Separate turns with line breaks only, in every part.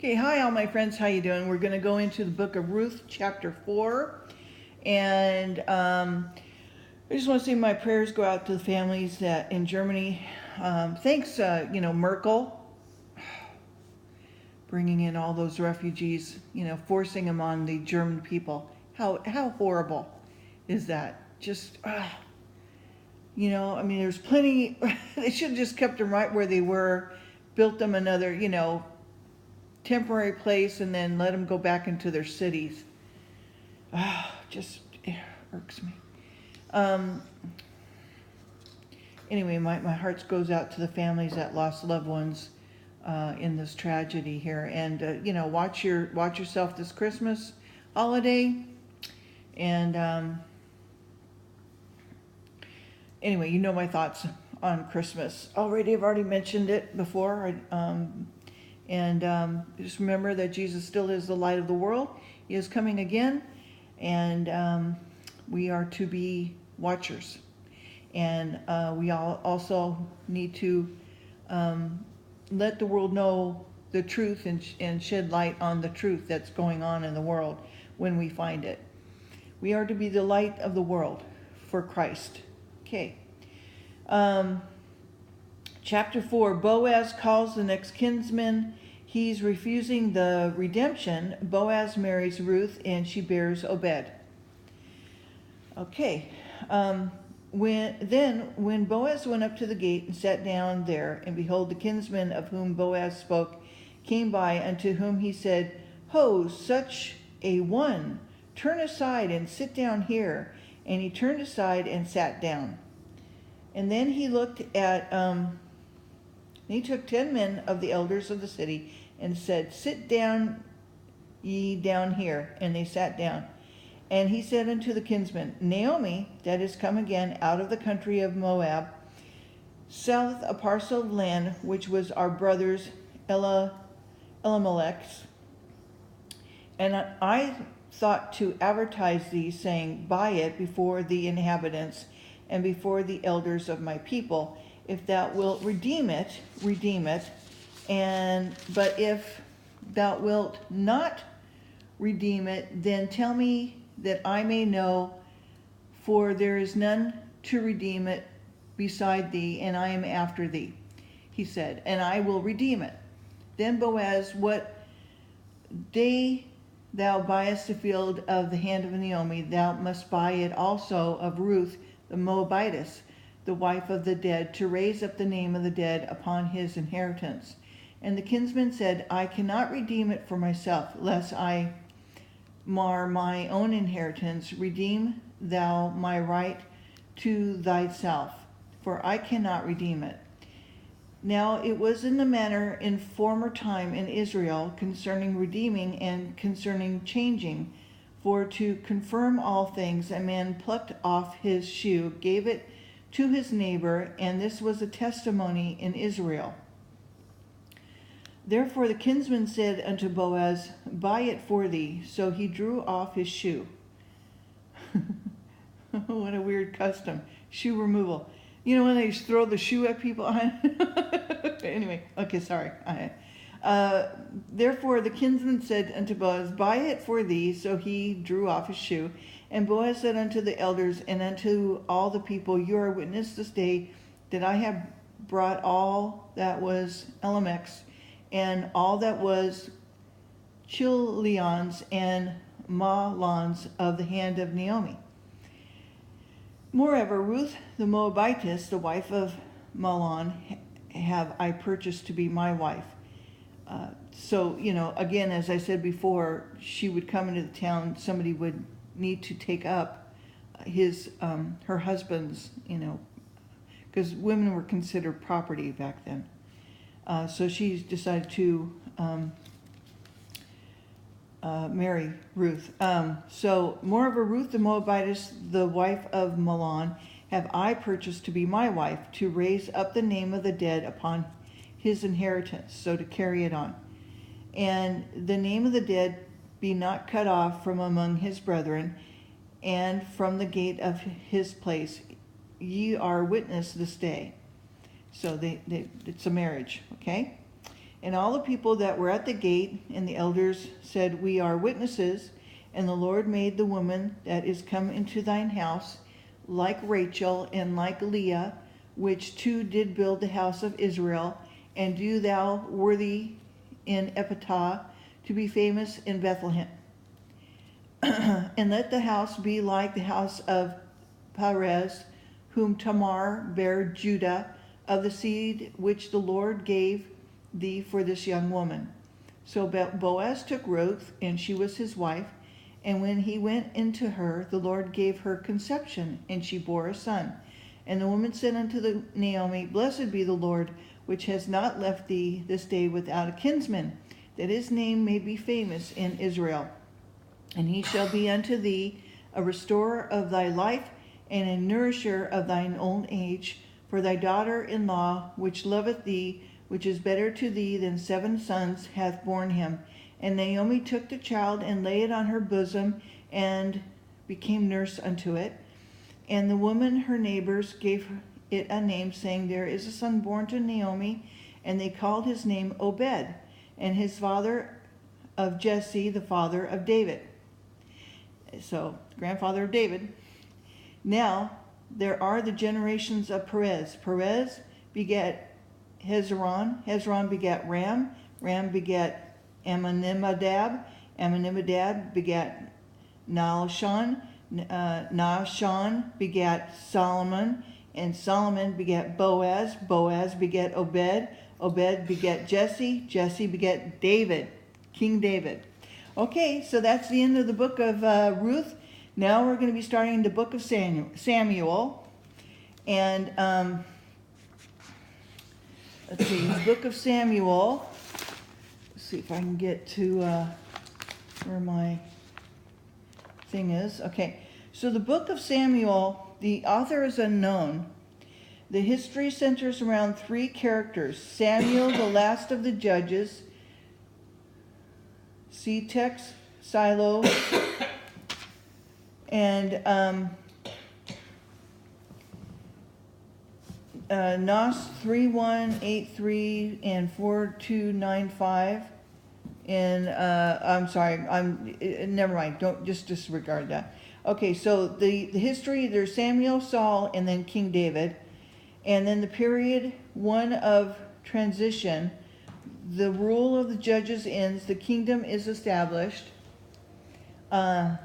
Okay, hi all my friends, how you doing? We're going to go into the book of Ruth, chapter 4. And I just want to say my prayers go out to the families that in Germany. Thanks, Merkel, bringing in all those refugees, forcing them on the German people. How horrible is that? Just, there's plenty. They should have just kept them right where they were, built them another, temporary place, and then let them go back into their cities. Just irks me. Anyway, my heart goes out to the families that lost loved ones in this tragedy here. And watch yourself this Christmas holiday. And anyway, you know my thoughts on Christmas already. I've already mentioned it before. Just remember that Jesus still is the light of the world. He is coming again, and we are to be watchers. And we all also need to let the world know the truth and shed light on the truth that's going on in the world when we find it. We are to be the light of the world for Christ. Okay. Chapter 4, Boaz calls the next kinsman. He's refusing the redemption. Boaz marries Ruth, and she bears Obed. Okay. When Boaz went up to the gate and sat down there, and behold, the kinsman of whom Boaz spoke came by, unto whom he said, Ho, such a one, turn aside and sit down here. And he turned aside and sat down. And then he looked at... he took 10 men of the elders of the city and said, Sit down ye down here. And they sat down. And he said unto the kinsman, Naomi, that is come again out of the country of Moab, selleth a parcel of land which was our brother's Elimelech's. And I thought to advertise thee, saying, Buy it before the inhabitants and before the elders of my people. If thou wilt redeem it, redeem it. But if thou wilt not redeem it, then tell me that I may know, for there is none to redeem it beside thee, and I am after thee. He said, and I will redeem it. Then Boaz, what day thou buyest the field of the hand of Naomi, thou must buy it also of Ruth the Moabitess, the wife of the dead, to raise up the name of the dead upon his inheritance. And the kinsman said, I cannot redeem it for myself, lest I mar my own inheritance. Redeem thou my right to thyself, for I cannot redeem it. Now it was in the manner in former time in Israel concerning redeeming and concerning changing. For to confirm all things, a man plucked off his shoe, gave it to his neighbor, and this was a testimony in Israel. Therefore the kinsman said unto Boaz, Buy it for thee. So he drew off his shoe. What a weird custom. Shoe removal. You know when they just throw the shoe at people? Anyway, okay, sorry. Therefore the kinsman said unto Boaz, Buy it for thee. So he drew off his shoe. And Boaz said unto the elders and unto all the people, You are witness this day that I have brought all that was Elimelech's, and all that was Chilion's and Mahlon's of the hand of Naomi. Moreover, Ruth the Moabitess, the wife of Mahlon, have I purchased to be my wife. So, again, as I said before, she would come into the town, somebody would need to take up her husband's, because women were considered property back then. So she decided to marry Ruth. So moreover, Ruth the Moabitess, the wife of Mahlon, have I purchased to be my wife, to raise up the name of the dead upon his inheritance, so to carry it on. And the name of the dead be not cut off from among his brethren, and from the gate of his place. Ye are witness this day. So it's a marriage, okay? And all the people that were at the gate and the elders said, We are witnesses. And the Lord made the woman that is come into thine house like Rachel and like Leah, which two did build the house of Israel. And do thou worthy in Ephratah to be famous in Bethlehem. And let the house be like the house of Perez, whom Tamar bare Judah, of the seed which the Lord gave thee for this young woman. So Boaz took Ruth, and she was his wife. And when he went into her, the Lord gave her conception, and she bore a son. And the woman said unto Naomi, Blessed be the Lord, which has not left thee this day without a kinsman, that his name may be famous in Israel. And he shall be unto thee a restorer of thy life, and a nourisher of thine old age. For thy daughter-in-law, which loveth thee, which is better to thee than 7 sons, hath borne him. And Naomi took the child, and laid it on her bosom, and became nurse unto it. And the woman, her neighbors, gave it a name, saying, There is a son born to Naomi. And they called his name Obed, and his father of Jesse, the father of David. So, grandfather of David. Now, there are the generations of Perez. Perez begat Hezron. Hezron begat Ram. Ram begat Amminadab. Amminadab begat Nahshon. Nahshon begat Solomon. And Solomon begat Boaz. Boaz begat Obed. Obed begat Jesse. Jesse begat David, King David. Okay, so that's the end of the book of Ruth. Now we're going to be starting the book of Samuel. And let's see, the book of Samuel. Let's see if I can get to where my thing is. Okay, so the book of Samuel, the author is unknown. The history centers around 3 characters. Samuel, the last of the judges. See text, Silo. And NOS 3183 and 4295. And I'm sorry, never mind. Don't just disregard that. Okay, so the history, there's Samuel, Saul, and then King David. And then the period 1 of transition, the rule of the judges ends, the kingdom is established. And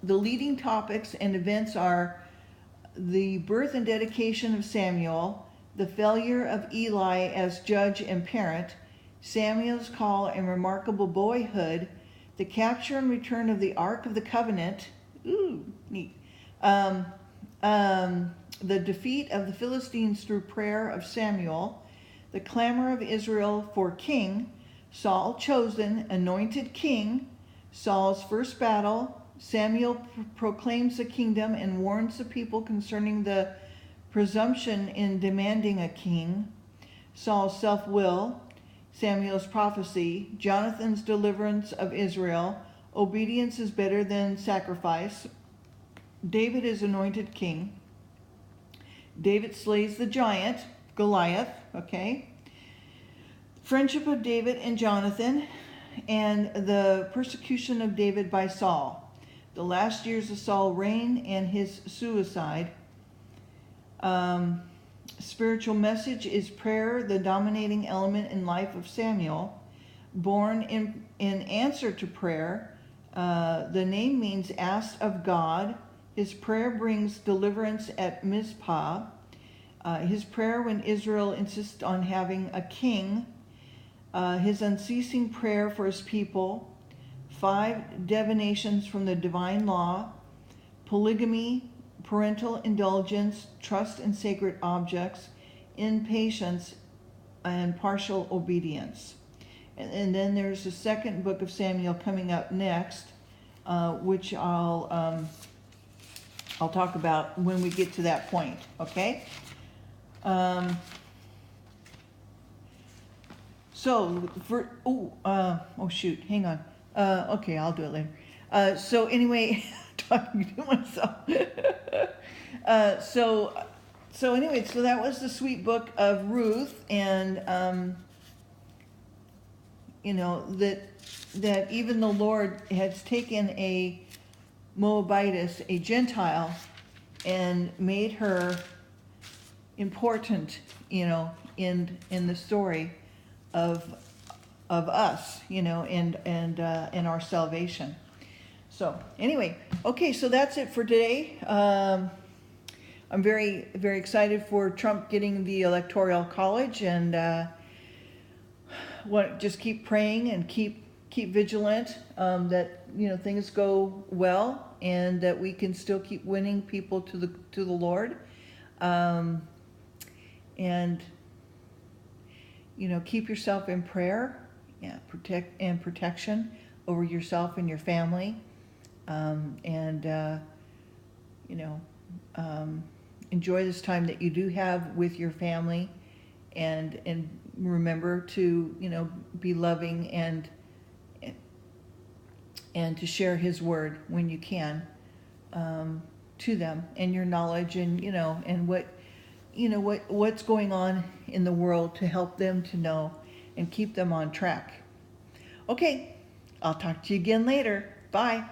the leading topics and events are the birth and dedication of Samuel, the failure of Eli as judge and parent, Samuel's call and remarkable boyhood, the capture and return of the Ark of the Covenant, ooh, neat, the defeat of the Philistines through prayer of Samuel, the clamor of Israel for king, Saul chosen, anointed king, Saul's first battle, Samuel proclaims the kingdom and warns the people concerning the presumption in demanding a king, Saul's self-will, Samuel's prophecy, Jonathan's deliverance of Israel, obedience is better than sacrifice, David is anointed king, David slays the giant, Goliath, okay, friendship of David and Jonathan, and the persecution of David by Saul, the last years of Saul's reign and his suicide. Spiritual message is prayer, the dominating element in life of Samuel. Born in answer to prayer, the name means asked of God. His prayer brings deliverance at Mizpah. His prayer when Israel insists on having a king. His unceasing prayer for his people. 5 divinations from the divine law. Polygamy, parental indulgence, trust in sacred objects, impatience, and partial obedience. And then there's the second book of Samuel coming up next, which I'll talk about when we get to that point, okay? So, oh shoot, hang on. Okay, I'll do it later. So anyway, talking to myself. So So anyway, so that was the sweet book of Ruth, and you know, that even the Lord has taken a Moabitess, a Gentile, and made her important, you know, in the story of us, you know, and in our salvation. So anyway, okay, so that's it for today. I'm very, very excited for Trump getting the Electoral College, and just keep praying and keep vigilant, that, you know, things go well and that we can still keep winning people to the Lord, and you know, keep yourself in prayer, yeah, protection over yourself and your family, and you know, enjoy this time that you do have with your family, and remember to, you know, be loving and to share His word when you can, to them, and your knowledge, and, you know, and what's going on in the world, to help them to know and keep them on track. Okay, I'll talk to you again later. Bye.